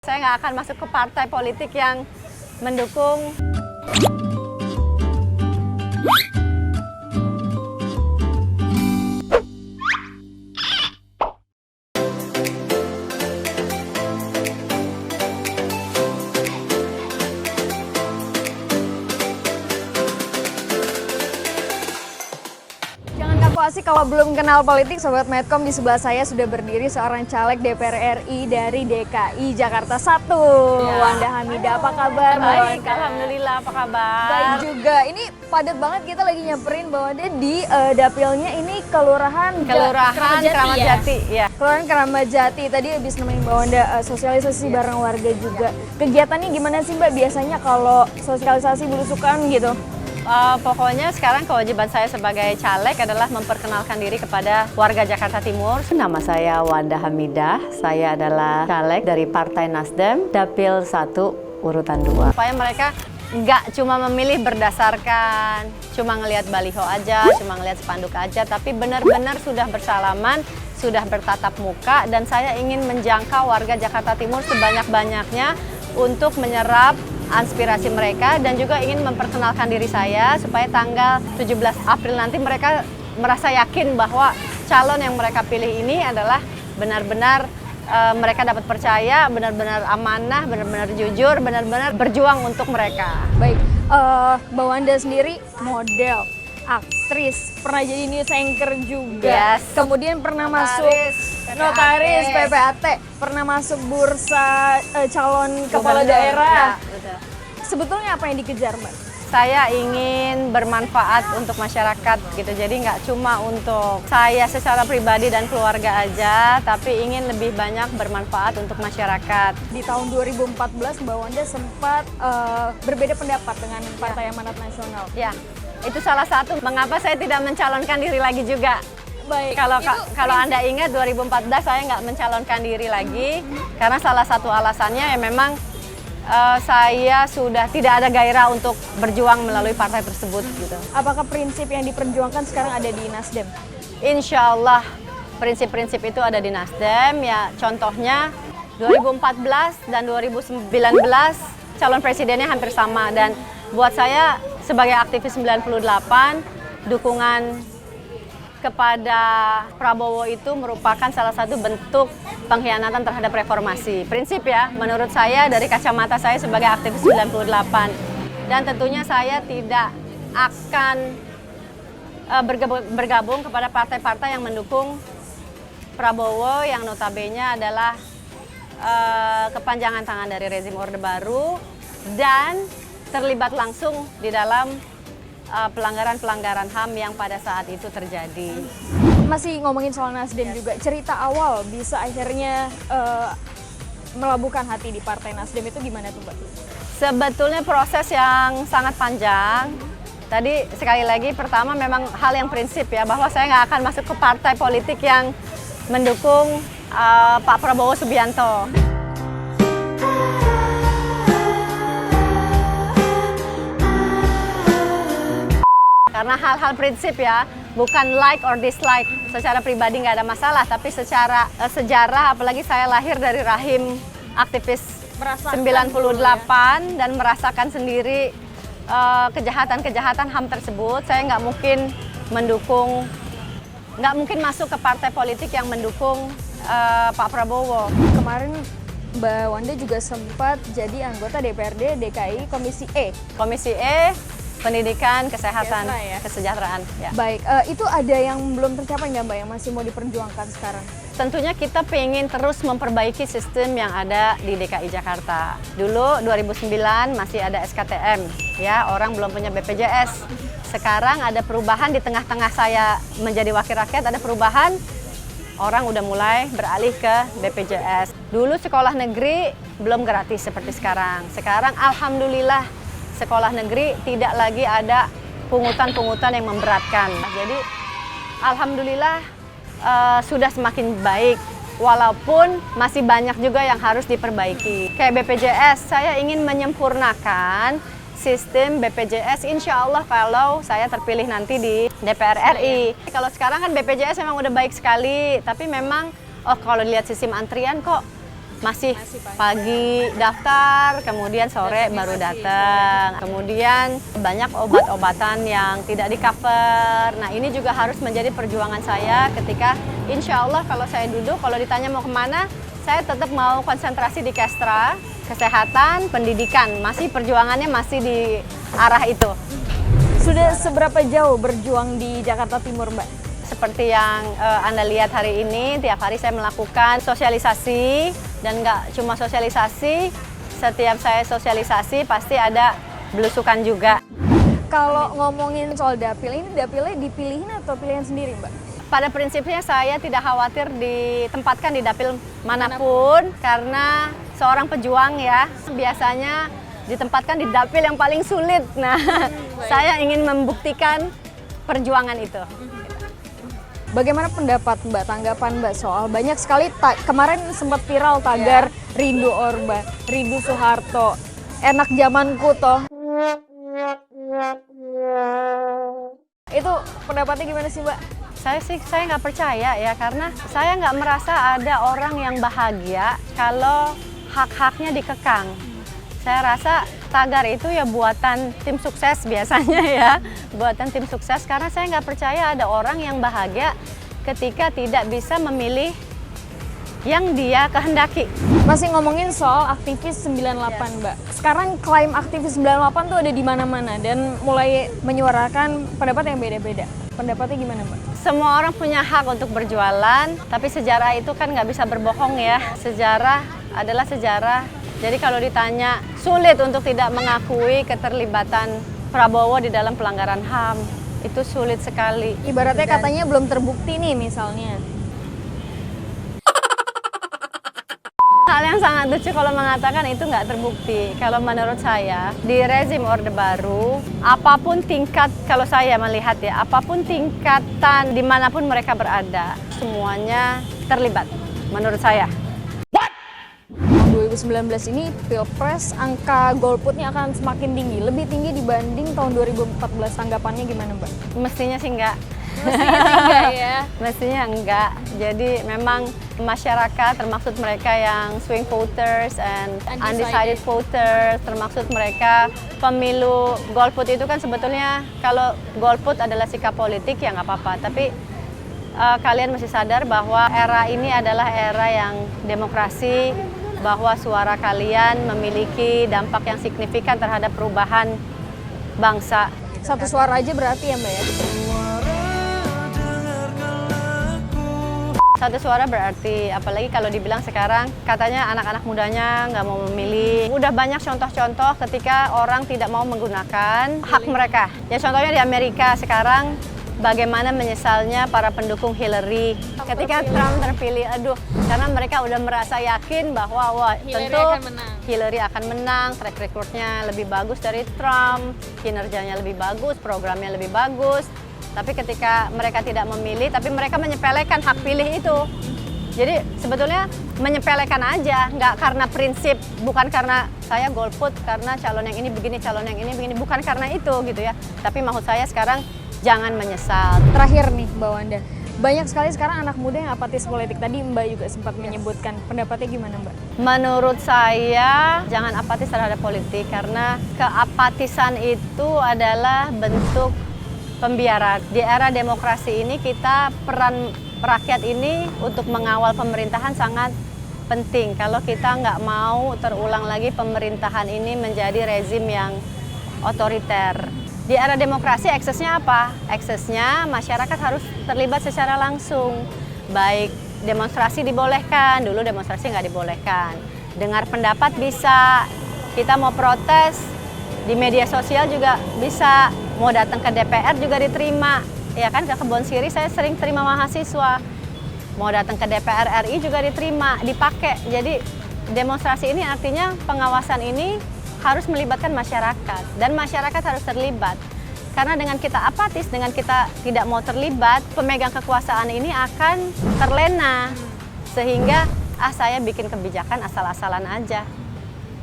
Saya nggak akan masuk ke partai politik yang mendukung. Asik kalau belum kenal politik, Sobat Medcom, di sebelah saya sudah berdiri seorang caleg DPR RI dari DKI Jakarta 1. Ya. Wanda Hamidah, apa kabar? Baik, alhamdulillah, apa kabar? Baik juga. Ini padat banget, kita lagi nyamperin bahwa dia di dapilnya ini Kelurahan Keramat Jati. Ya. Kelurahan Keramat Jati. Tadi habis nemenin Mbak Wanda sosialisasi bareng warga juga. Kegiatannya gimana sih Mbak biasanya kalau sosialisasi belusukan gitu? Pokoknya sekarang kewajiban saya sebagai caleg adalah memperkenalkan diri kepada warga Jakarta Timur. Nama saya Wanda Hamidah, saya adalah caleg dari Partai Nasdem, Dapil 1 urutan 2. Supaya mereka nggak cuma memilih berdasarkan cuma ngelihat baliho aja, cuma ngelihat spanduk aja, tapi benar-benar sudah bersalaman, sudah bertatap muka, dan saya ingin menjangkau warga Jakarta Timur sebanyak-banyaknya untuk menyerap aspirasi mereka dan juga ingin memperkenalkan diri saya supaya tanggal 17 April nanti mereka merasa yakin bahwa calon yang mereka pilih ini adalah benar-benar mereka dapat percaya, benar-benar amanah, benar-benar jujur, benar-benar berjuang untuk mereka. Baik, Mbak Wanda sendiri model, aktris, pernah jadi news anchor juga, kemudian pernah masuk notaris, PPAT, pernah masuk bursa calon kepala daerah. Ya, betul. Sebetulnya apa yang dikejar, Mbak? Saya ingin bermanfaat untuk masyarakat gitu, jadi nggak cuma untuk saya secara pribadi dan keluarga aja, tapi ingin lebih banyak bermanfaat untuk masyarakat. Di tahun 2014 Mbak Wanda sempat berbeda pendapat dengan Partai Amanat Nasional. Ya, itu salah satu mengapa saya tidak mencalonkan diri lagi juga. Baik. Kalau Anda ingat 2014 saya nggak mencalonkan diri lagi karena salah satu alasannya ya memang saya sudah tidak ada gairah untuk berjuang melalui partai tersebut gitu. Apakah prinsip yang diperjuangkan sekarang ada di Nasdem? Insya Allah prinsip-prinsip itu ada di Nasdem. Ya contohnya 2014 dan 2019 calon presidennya hampir sama, dan buat saya sebagai aktivis 98 dukungan kepada Prabowo itu merupakan salah satu bentuk pengkhianatan terhadap reformasi. Prinsip ya, menurut saya dari kacamata saya sebagai aktivis 98. Dan tentunya saya tidak akan bergabung kepada partai-partai yang mendukung Prabowo yang notabene adalah kepanjangan tangan dari rezim Orde Baru dan terlibat langsung di dalam pelanggaran-pelanggaran HAM yang pada saat itu terjadi. Masih ngomongin soal Nasdem juga, cerita awal bisa akhirnya melabuhkan hati di Partai Nasdem itu gimana tuh Mbak? Sebetulnya proses yang sangat panjang. Tadi sekali lagi pertama memang hal yang prinsip ya, bahwa saya nggak akan masuk ke partai politik yang mendukung Pak Prabowo Subianto. Karena hal-hal prinsip ya, bukan like or dislike. Secara pribadi nggak ada masalah, tapi secara sejarah, apalagi saya lahir dari rahim aktivis 98 dan merasakan sendiri kejahatan-kejahatan HAM tersebut, saya nggak mungkin masuk ke partai politik yang mendukung Pak Prabowo. Kemarin Mbak Wanda juga sempat jadi anggota DPRD DKI Komisi E. Komisi E, Pendidikan, Kesehatan, Kesejahteraan. Ya. Baik, itu ada yang belum tercapai nggak Mbak, yang masih mau diperjuangkan sekarang? Tentunya kita pengen terus memperbaiki sistem yang ada di DKI Jakarta. Dulu 2009 masih ada SKTM, ya, orang belum punya BPJS. Sekarang ada perubahan di tengah-tengah saya menjadi wakil rakyat, ada perubahan, orang udah mulai beralih ke BPJS. Dulu sekolah negeri belum gratis seperti sekarang. Sekarang alhamdulillah sekolah negeri tidak lagi ada pungutan-pungutan yang memberatkan. Jadi alhamdulillah sudah semakin baik, walaupun masih banyak juga yang harus diperbaiki. Kayak BPJS, saya ingin menyempurnakan sistem BPJS, insya Allah kalau saya terpilih nanti di DPR RI. Kalau sekarang kan BPJS memang udah baik sekali, tapi memang kalau dilihat sistem antrian kok masih pagi daftar, kemudian sore baru datang. Kemudian banyak obat-obatan yang tidak di-cover. Nah, ini juga harus menjadi perjuangan saya ketika insya Allah kalau saya duduk, kalau ditanya mau kemana, saya tetap mau konsentrasi di Kestra, kesehatan, pendidikan. Masih perjuangannya masih di arah itu. Sudah seberapa jauh berjuang di Jakarta Timur, Mbak? Seperti yang Anda lihat hari ini, tiap hari saya melakukan sosialisasi, dan nggak cuma sosialisasi, setiap saya sosialisasi pasti ada belusukan juga. Kalau ngomongin soal dapil, ini dapilnya dipilihin atau pilihan sendiri, Mbak? Pada prinsipnya saya tidak khawatir ditempatkan di dapil manapun, karena seorang pejuang ya, biasanya ditempatkan di dapil yang paling sulit. Nah, saya ingin membuktikan perjuangan itu. Bagaimana pendapat Mbak, tanggapan Mbak soal banyak sekali kemarin sempat viral tagar Rindu Orba, Rindu Soeharto, enak zamanku toh. Itu pendapatnya gimana sih, Mbak? Saya nggak percaya ya, karena saya nggak merasa ada orang yang bahagia kalau hak-haknya dikekang. Saya rasa tagar itu ya buatan tim sukses biasanya ya, buatan tim sukses, karena saya nggak percaya ada orang yang bahagia ketika tidak bisa memilih yang dia kehendaki. Masih ngomongin soal aktivis 98, Mbak. Sekarang klaim aktivis 98 tuh ada di mana-mana dan mulai menyuarakan pendapat yang beda-beda. Pendapatnya gimana, Mbak? Semua orang punya hak untuk berjualan, tapi sejarah itu kan nggak bisa berbohong ya. Sejarah adalah sejarah. Jadi kalau ditanya, sulit untuk tidak mengakui keterlibatan Prabowo di dalam pelanggaran HAM. Itu sulit sekali. Ibaratnya katanya belum terbukti nih misalnya. Hal yang sangat lucu kalau mengatakan itu nggak terbukti. Kalau menurut saya, di rezim Orde Baru, apapun tingkat, kalau saya melihat ya, apapun tingkatan dimanapun mereka berada, semuanya terlibat, menurut saya. 2019 ini Pilpres, angka golputnya akan semakin tinggi, lebih tinggi dibanding tahun 2014. Tanggapannya gimana, Mbak? Mestinya sih enggak. Mestinya enggak ya? Mestinya enggak. Jadi memang masyarakat, termasuk mereka yang swing voters and undecided voters, termasuk mereka pemilu golput itu kan sebetulnya kalau golput adalah sikap politik ya nggak apa-apa. Tapi kalian mesti sadar bahwa era ini adalah era yang demokrasi, bahwa suara kalian memiliki dampak yang signifikan terhadap perubahan bangsa. Satu suara aja berarti ya, Mbak ya? Satu suara berarti, apalagi kalau dibilang sekarang katanya anak-anak mudanya nggak mau memilih. Udah banyak contoh-contoh ketika orang tidak mau menggunakan hak mereka. Ya contohnya di Amerika sekarang, bagaimana menyesalnya para pendukung Hillary ketika Trump terpilih. Aduh, karena mereka udah merasa yakin bahwa wah, tentu Hillary akan menang, track record-nya lebih bagus dari Trump, kinerjanya lebih bagus, programnya lebih bagus. Tapi ketika mereka tidak memilih, tapi mereka menyepelekan hak pilih itu. Jadi sebetulnya menyepelekan aja, nggak karena prinsip, bukan karena saya golput karena calon yang ini begini, calon yang ini begini, bukan karena itu gitu ya. Tapi maksud saya sekarang jangan menyesal. Terakhir nih, Mbak Wanda, banyak sekali sekarang anak muda yang apatis politik. Tadi Mbak juga sempat menyebutkan, pendapatnya gimana, Mbak? Menurut saya jangan apatis terhadap politik, karena keapatisan itu adalah bentuk pembiaran. Di era demokrasi ini kita peran rakyat ini untuk mengawal pemerintahan sangat penting. Kalau kita nggak mau terulang lagi pemerintahan ini menjadi rezim yang otoriter. Di era demokrasi eksesnya apa? Eksesnya masyarakat harus terlibat secara langsung. Baik demonstrasi dibolehkan, dulu demonstrasi nggak dibolehkan. Dengar pendapat bisa, kita mau protes, di media sosial juga bisa. Mau datang ke DPR juga diterima, ya kan, ke Kebon Siri saya sering terima mahasiswa. Mau datang ke DPR RI juga diterima, dipakai. Jadi demonstrasi ini artinya pengawasan ini harus melibatkan masyarakat, dan masyarakat harus terlibat. Karena dengan kita apatis, dengan kita tidak mau terlibat, pemegang kekuasaan ini akan terlena. Sehingga saya bikin kebijakan asal-asalan aja.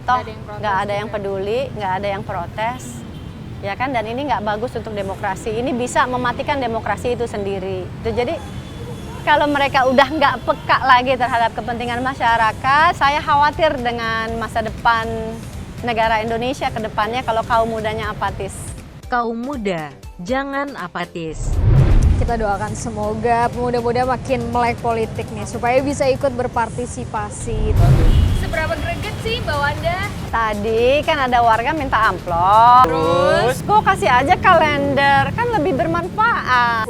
Toh nggak ada yang peduli, nggak ada yang protes. Ya kan, dan ini nggak bagus untuk demokrasi. Ini bisa mematikan demokrasi itu sendiri. Jadi kalau mereka udah nggak peka lagi terhadap kepentingan masyarakat, saya khawatir dengan masa depan negara Indonesia ke depannya kalau kaum mudanya apatis. Kaum muda, jangan apatis. Kita doakan semoga pemuda-pemuda makin melek politik nih, supaya bisa ikut berpartisipasi. Seberapa greget sih Mbak Wanda? Tadi kan ada warga minta amplop. Terus? Gue kasih aja kalender, kan lebih bermanfaat.